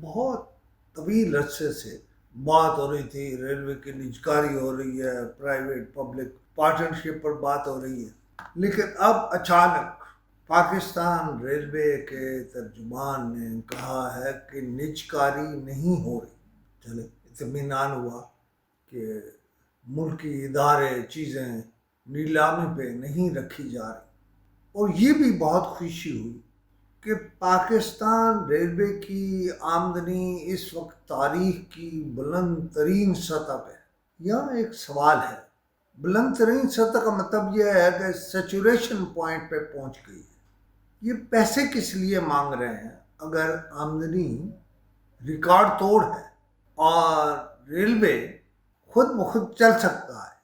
بہت طویل عرصے سے بات ہو رہی تھی، ریلوے کی نجکاری ہو رہی ہے، پرائیویٹ پبلک پارٹنرشپ پر بات ہو رہی ہے، لیکن اب اچانک پاکستان ریلوے کے ترجمان نے کہا ہے کہ نجکاری نہیں ہو رہی۔ چلے اطمینان ہوا کہ ملکی ادارے چیزیں نیلامی پہ نہیں رکھی جا رہی، اور یہ بھی بہت خوشی ہوئی کہ پاکستان ریلوے کی آمدنی اس وقت تاریخ کی بلند ترین سطح پہ ہے۔ یہاں ایک سوال ہے، بلند ترین سطح کا مطلب یہ ہے کہ سیچوریشن پوائنٹ پہ پہنچ گئی ہے۔ یہ پیسے کس لیے مانگ رہے ہیں؟ اگر آمدنی ریکارڈ توڑ ہے اور ریلوے خود بخود چل سکتا ہے،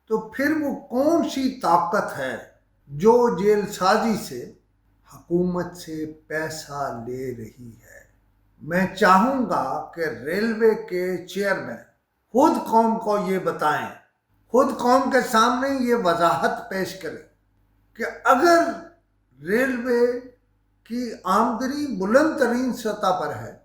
تو پھر وہ کون سی طاقت ہے جو جیل سازی سے حکومت سے پیسہ لے رہی ہے؟ میں چاہوں گا کہ ریلوے کے چیئرمین خود قوم کو یہ بتائیں، خود قوم کے سامنے یہ وضاحت پیش کریں کہ اگر ریلوے کی آمدنی بلند ترین سطح پر ہے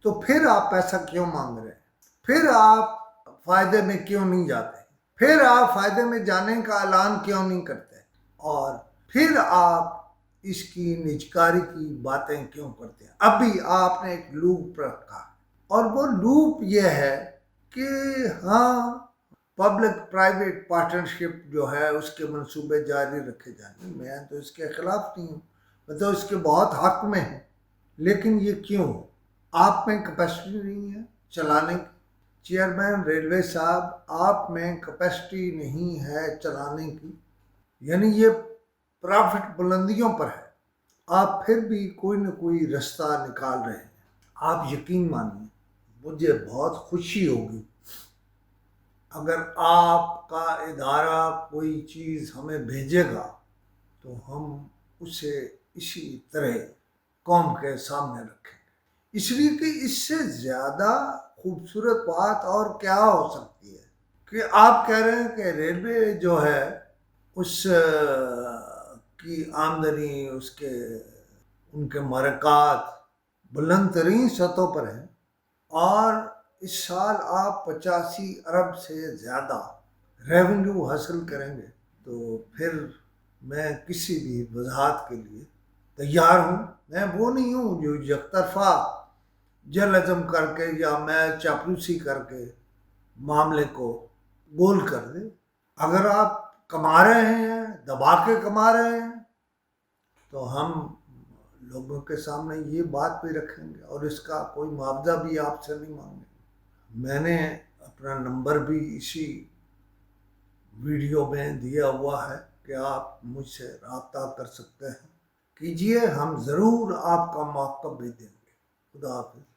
تو پھر آپ پیسہ کیوں مانگ رہے ہیں؟ پھر آپ فائدے میں کیوں نہیں جاتے؟ پھر آپ فائدے میں جانے کا اعلان کیوں نہیں کرتے؟ اور پھر آپ اس کی نجکاری کی باتیں کیوں کرتے ہیں؟ اب بھی آپ نے ایک لوپ رکھا، اور وہ لوپ یہ ہے کہ ہاں پبلک پرائیویٹ پارٹنرشپ جو ہے اس کے منصوبے جاری رکھے جائیں۔ میں تو اس کے خلاف نہیں ہوں، میں تو اس کے بہت حق میں ہوں، لیکن یہ کیوں؟ آپ میں کیپیسٹی نہیں ہے چلانے کی؟ چیئرمین ریلوے صاحب، آپ میں کیپیسٹی نہیں ہے چلانے کی، یعنی یہ پرافٹ بلندیوں پر ہے، آپ پھر بھی کوئی نہ کوئی رستہ نکال رہے ہیں۔ آپ یقین مانیے، مجھے بہت خوشی ہوگی اگر آپ کا ادارہ کوئی چیز ہمیں بھیجے گا تو ہم اسے اسی طرح قوم کے سامنے رکھیں گے، اس لیے کہ اس سے زیادہ خوبصورت بات اور کیا ہو سکتی ہے کہ آپ کہہ رہے ہیں کہ ریلوے جو ہے اس کی آمدنی، اس کے ان کے مرکات بلند ترین سطحوں پر ہیں، اور اس سال آپ 85 ارب سے زیادہ ریونیو حاصل کریں گے، تو پھر میں کسی بھی وضاحت کے لیے تیار ہوں۔ میں وہ نہیں ہوں جو یک طرفہ جل عزم کر کے یا میں چاپلوسی کر کے معاملے کو گول کر دے۔ اگر آپ کما رہے ہیں، دبا کے کما رہے ہیں، تو ہم لوگوں کے سامنے یہ بات بھی رکھیں گے اور اس کا کوئی معاوضہ بھی آپ سے نہیں مانگیں گے۔ میں نے اپنا نمبر بھی اسی ویڈیو میں دیا ہوا ہے کہ آپ مجھ سے رابطہ کر سکتے ہیں، کیجئے، ہم ضرور آپ کا موقع بھی دیں گے۔ خدا حافظ۔